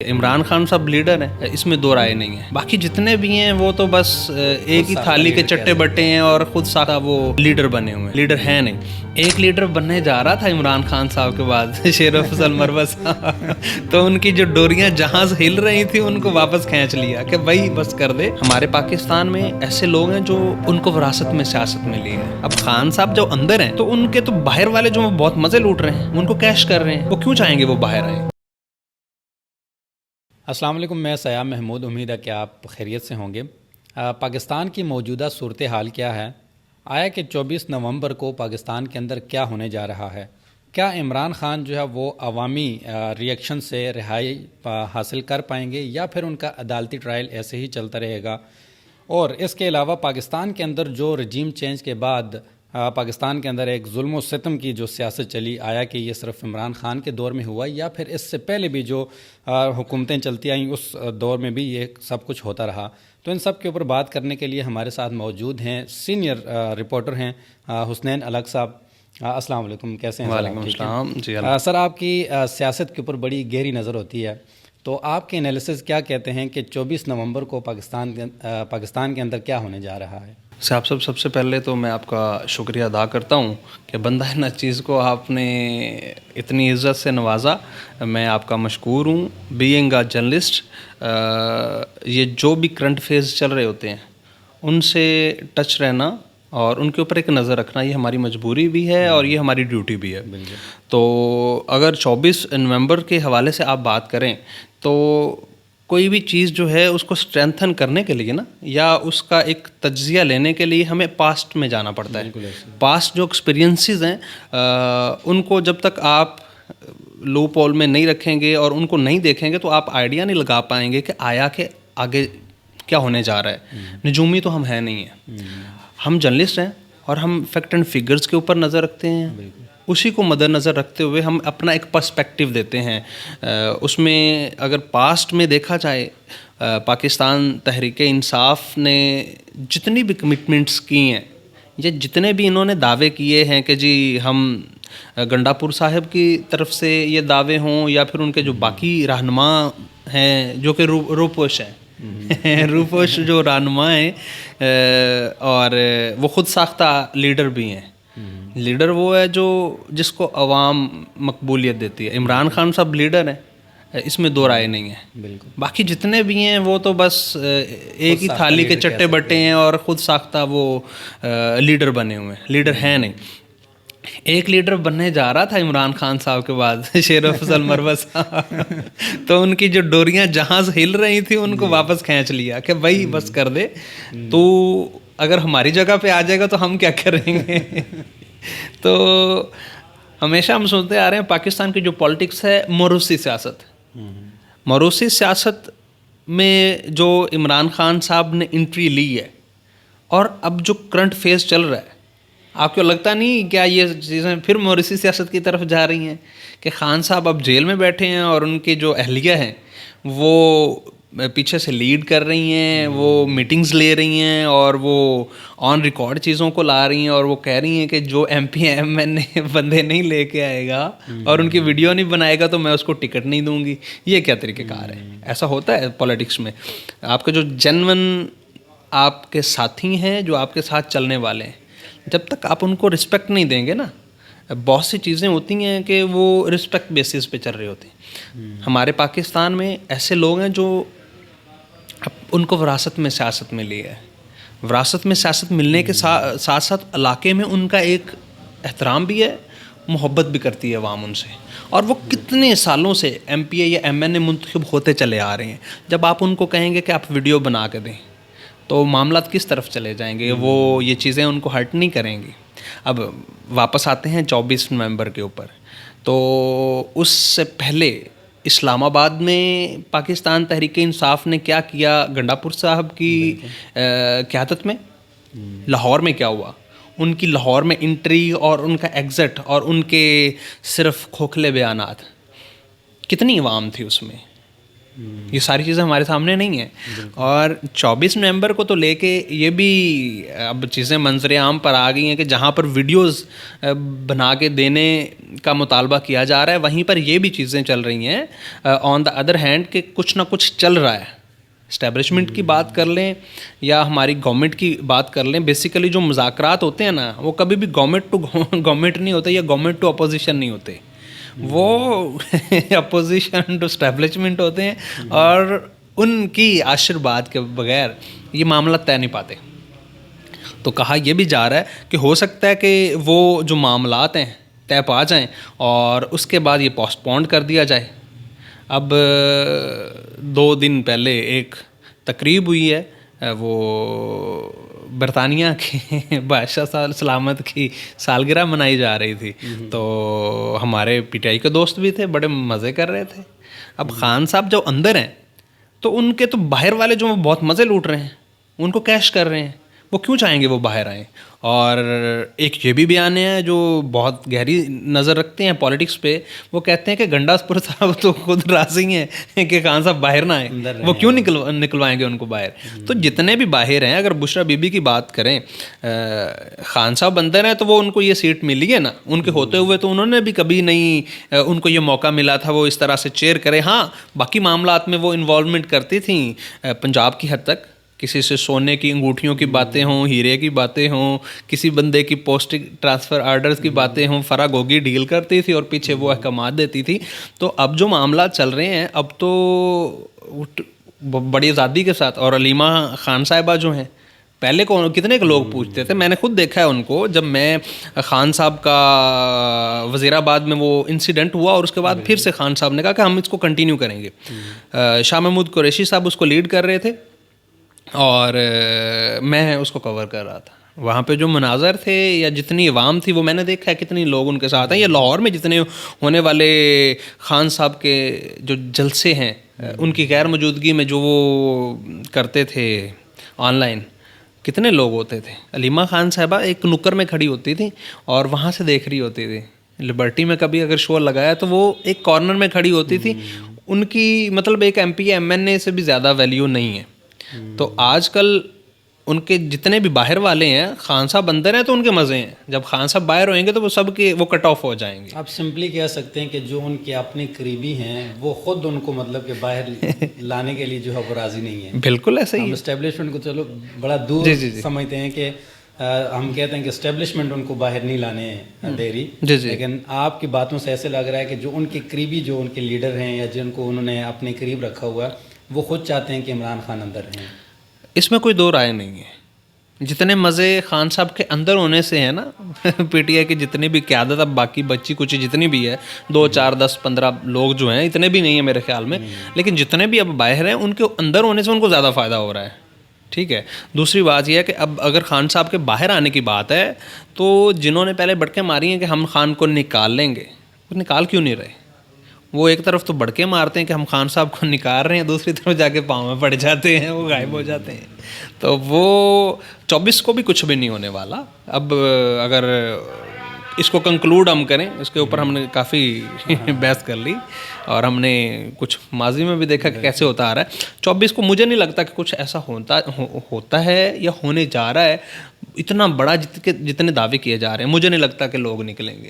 इमरान खान साहब लीडर हैं, इसमें दो राय नहीं है। बाकी जितने भी हैं वो तो बस एक ही थाली के चट्टे बट्टे हैं और खुद साथ वो लीडर बने हुए हैं। लीडर है नहीं। एक लीडर बनने जा रहा था इमरान खान साहब के बाद शेर अफजल मरवत साहब तो उनकी जो डोरियां जहां से हिल रही थी उनको वापस खींच लिया कि भाई बस कर दे। हमारे पाकिस्तान में ऐसे लोग हैं जो उनको विरासत में सियासत मिली है। अब खान साहब जो अंदर हैं तो उनके तो बाहर वाले जो बहुत मजे लूट रहे हैं, उनको कैश कर रहे हैं, वो क्यों चाहेंगे वो बाहर आए। अस्सलाम वालेकुम, मैं सयाम महमूद। उम्मीद है कि आप खैरियत से होंगे। पाकिस्तान की मौजूदा सूरत हाल क्या है? आया कि 24 नवंबर को पाकिस्तान के अंदर क्या होने जा रहा है? क्या इमरान खान जो है वो अवामी रिएक्शन से रिहाई हासिल कर पाएंगे या फिर उनका अदालती ट्रायल ऐसे ही चलता रहेगा? और इसके अलावा पाकिस्तान के अंदर जो रजीम चेंज के बाद पाकिस्तान के अंदर एक जुल्म व सितम की जो सियासत चली, आया कि ये सिर्फ इमरान खान के दौर में हुआ या फिर इससे पहले भी जो हुकूमतें चलती आईं उस दौर में भी ये सब कुछ होता रहा? तो इन सब के ऊपर बात करने के लिए हमारे साथ मौजूद हैं सीनियर रिपोर्टर हैं हुसनैन अलग साहब। अस्सलाम वालेकुम, कैसे हैं? वालेकुम अस्सलाम जी। सर, आपकी सियासत के ऊपर बड़ी गहरी नज़र होती है, तो आपके एनालिसिस क्या कहते हैं कि 24 नवंबर को पाकिस्तान के अंदर क्या होने जा रहा है? साहब सबसे पहले तो मैं आपका शुक्रिया अदा करता हूँ कि बंदा नचीज़ को आपने इतनी इज़्ज़त से नवाजा। मैं आपका मशकूर हूँ। बीइंग अ जर्नलिस्ट, ये जो भी करंट फेज चल रहे होते हैं उनसे टच रहना और उनके ऊपर एक नज़र रखना, ये हमारी मजबूरी भी है और ये हमारी ड्यूटी भी है। तो अगर 24 नवंबर के हवाले से आप बात करें तो कोई भी चीज़ जो है उसको स्ट्रेंथन करने के लिए ना, या उसका एक तज्जिया लेने के लिए हमें पास्ट में जाना पड़ता है। पास्ट जो एक्सपीरियंसेस हैं उनको जब तक आप लूप होल में नहीं रखेंगे और उनको नहीं देखेंगे तो आप आइडिया नहीं लगा पाएंगे कि आया के आगे क्या होने जा रहा है। निजूमी तो हम है नहीं है, हम जर्नलिस्ट हैं और हम फैक्ट एंड फिगर्स के ऊपर नज़र रखते हैं। उसी को मद्देनज़र रखते हुए हम अपना एक पर्सपेक्टिव देते हैं। उसमें अगर पास्ट में देखा जाए, पाकिस्तान तहरीक इंसाफ ने जितनी भी कमिटमेंट्स की हैं या जितने भी इन्होंने दावे किए हैं कि जी हम गंडापुर साहब की तरफ से ये दावे हों या फिर उनके जो बाकी रहनुमा हैं जो कि रूपोश हैं रूपोश जो रहनुमा हैं और वो ख़ुद साख्ता लीडर भी हैं। लीडर वो है जो जिसको अवाम मकबूलियत देती है। इमरान खान साहब लीडर हैं, इसमें दो राय नहीं है। बाकी जितने भी हैं वो तो बस एक ही थाली के चट्टे बट्टे हैं और ख़ुद साख्ता वो लीडर बने हुए हैं। लीडर है नहीं। एक लीडर बनने जा रहा था इमरान खान साहब के बाद शेर अफजल मरवत साहब तो उनकी जो डोरियां जहां से हिल रही थी उनको वापस खींच लिया कि भाई बस कर दे। तो अगर हमारी जगह पे आ जाएगा तो हम क्या करेंगे तो हमेशा हम सुनते आ रहे हैं पाकिस्तान की जो पॉलिटिक्स है मौरूसी सियासत। मौरूसी सियासत में जो इमरान खान साहब ने एंट्री ली है और अब जो करंट फेज चल रहा है, आपको लगता नहीं क्या ये चीज़ें फिर मौरूसी सियासत की तरफ जा रही हैं कि खान साहब अब जेल में बैठे हैं और उनकी जो अहलिया हैं वो पीछे से लीड कर रही हैं, वो मीटिंग्स ले रही हैं और वो ऑन रिकॉर्ड चीज़ों को ला रही हैं और वो कह रही हैं कि जो MP MNA बंदे नहीं लेके आएगा और उनकी वीडियो नहीं बनाएगा तो मैं उसको टिकट नहीं दूंगी। ये क्या तरीक़ेकार है? ऐसा होता है पॉलिटिक्स में। आपके जो जेन्युइन आपके साथी हैं, जो आपके साथ चलने वाले हैं, जब तक आप उनको रिस्पेक्ट नहीं देंगे ना, बहुत सी चीज़ें होती हैं कि वो रिस्पेक्ट बेसिस पे चल रही होती हैं। हमारे पाकिस्तान में ऐसे लोग हैं जो उनको विरासत में सियासत मिली है। विरासत में सियासत मिलने के साथ साथ इलाके में उनका एक एहतराम भी है, मोहब्बत भी करती है अवाम उनसे, और वो कितने सालों से MPA या MNA मुंतखब होते चले आ रहे हैं। जब आप उनको कहेंगे कि आप वीडियो बना के दें तो मामला किस तरफ चले जाएंगे, वो ये चीज़ें उनको हर्ट नहीं करेंगी। अब वापस आते हैं 24 नवंबर के ऊपर। तो उससे पहले इस्लामाबाद में पाकिस्तान तहरीक इंसाफ ने क्या किया, गंडापुर साहब की क़यादत में लाहौर में क्या हुआ, उनकी लाहौर में एंट्री और उनका एग्ज़िट और उनके सिर्फ खोखले बयानात, कितनी अवाम थी उसमें। ये सारी चीज़ें हमारे सामने नहीं है। और 24 नवंबर को तो लेके ये भी अब चीज़ें मंजर आम पर आ गई हैं कि जहाँ पर वीडियोस बना के देने का मुतालबा किया जा रहा है, वहीं पर ये भी चीज़ें चल रही हैं ऑन द अदर हैंड कि कुछ ना कुछ चल रहा है। इस्टेब्लिशमेंट की बात कर लें या हमारी गवर्नमेंट की बात कर लें, बेसिकली जो मुज़ाकरात होते हैं ना, वो कभी भी गवर्नमेंट टू गवर्नमेंट नहीं होते या गवर्नमेंट टू अपोजिशन नहीं होते, वो अपोजिशन टू एस्टेब्लिशमेंट होते हैं और उनकी आशीर्वाद के बगैर ये मामला तय नहीं पाते। तो कहा यह भी जा रहा है कि हो सकता है कि वो जो मामलात हैं तय पा जाएं और उसके बाद ये पोस्टपोन कर दिया जाए। अब 2 दिन पहले एक तकरीब हुई है, वो बरतानिया के बादशाह सलामत की सालगिरह मनाई जा रही थी, तो हमारे पीटीआई के दोस्त भी थे, बड़े मज़े कर रहे थे। अब खान साहब जो अंदर हैं तो उनके तो बाहर वाले जो बहुत मज़े लूट रहे हैं, उनको कैश कर रहे हैं, वो क्यों चाहेंगे वो बाहर आएँ। और एक ये भी बयान है जो बहुत गहरी नज़र रखते हैं पॉलिटिक्स पे, वो कहते हैं कि गंडासपुर साहब तो खुद राजी हैं कि खान साहब बाहर ना आए, वो क्यों निकलवाएंगे उनको बाहर। तो जितने भी बाहर हैं, अगर बुशरा बीबी की बात करें, खान साहब अंदर हैं तो वो उनको ये सीट मिली है ना, उनके होते हुए तो उन्होंने भी कभी नहीं उनको ये मौका मिला था वो इस तरह से चेयर करें। हाँ, बाकी मामलात में वो इन्वॉल्वमेंट करती थी पंजाब की हद तक, किसी से सोने की अंगूठियों की बातें हों, हीरे की बातें हों, किसी बंदे की पोस्टिंग ट्रांसफ़र आर्डर्स की बातें हों, फराग होगी डील करती थी और पीछे वो अहकामात देती थी। तो अब जो मामला चल रहे हैं, अब तो बड़ी आज़ादी के साथ, और अलीमा खान साहिबा जो हैं, पहले को कितने के लोग पूछते थे, मैंने खुद देखा है उनको, जब मैं खान साहब का वज़ीराबाद में वो इंसिडेंट हुआ और उसके बाद फिर से खान साहब ने कहा कि हम इसको कंटिन्यू करेंगे। शाह महमूद कुरैशी साहब उसको लीड कर रहे थे और मैं उसको कवर कर रहा था। वहाँ पे जो मनाज़र थे या जितनी अवाम थी, वो मैंने देखा है कितनी लोग उनके साथ हैं। या लाहौर में जितने होने वाले खान साहब के जो जलसे हैं, उनकी गैर मौजूदगी में जो वो करते थे ऑनलाइन, कितने लोग होते थे। अलीमा खान साहिबा एक नुक्कर में खड़ी होती थी और वहाँ से देख रही होती थी। लिबर्टी में कभी अगर शो लगाया तो वो एक कॉर्नर में खड़ी होती थी। उनकी मतलब एक MP या MNA से भी ज़्यादा वैल्यू नहीं है। तो आजकल उनके जितने भी बाहर वाले हैं, खान साहब अंदर हैं तो उनके मज़े हैं, जब खान साहब बाहर होंगे तो वो सब के वो कट ऑफ हो जाएंगे। आप सिंपली कह सकते हैं कि जो उनके अपने करीबी हैं वो खुद उनको मतलब कि बाहर लाने के लिए जो है वो राज़ी नहीं है। बिल्कुल ऐसा ही है। एस्टेब्लिशमेंट को चलो बड़ा दूर समझते हैं कि हम कहते हैं कि एस्टेब्लिशमेंट उनको बाहर नहीं लाने दे रही, लेकिन आपकी बातों से ऐसे लग रहा है कि जो उनके करीबी, जो उनके लीडर हैं या जिनको उन्होंने अपने करीब रखा हुआ है, वो खुद चाहते हैं कि इमरान खान अंदर रहें। इसमें कोई दो राय नहीं है। जितने मज़े खान साहब के अंदर होने से है ना, PTI की जितनी भी क़यादत, अब बाकी बच्ची कुछ जितनी भी है, 2, 4, 10, 15 लोग जो हैं, इतने भी नहीं है मेरे ख्याल में, लेकिन जितने भी अब बाहर हैं, उनके अंदर होने से उनको ज़्यादा फ़ायदा हो रहा है। ठीक है। दूसरी बात यह है कि अब अगर खान साहब के बाहर आने की बात है, तो जिन्होंने पहले बटके मारी हैं कि हम खान को निकाल लेंगे, वो निकाल क्यों नहीं रहे। वो एक तरफ तो बड़के मारते हैं कि हम खान साहब को निकाल रहे हैं, दूसरी तरफ जाके पाँव में पड़ जाते हैं, वो गायब हो जाते हैं। तो वो 24 को भी कुछ भी नहीं होने वाला। अब अगर इसको कंक्लूड हम करें, इसके ऊपर हमने काफ़ी बहस कर ली और हमने कुछ माजी में भी देखा कि कैसे होता आ रहा है। 24 को मुझे नहीं लगता कि कुछ ऐसा होता है या होने जा रहा है। इतना बड़ा जितने दावे किए जा रहे हैं, मुझे नहीं लगता कि लोग निकलेंगे।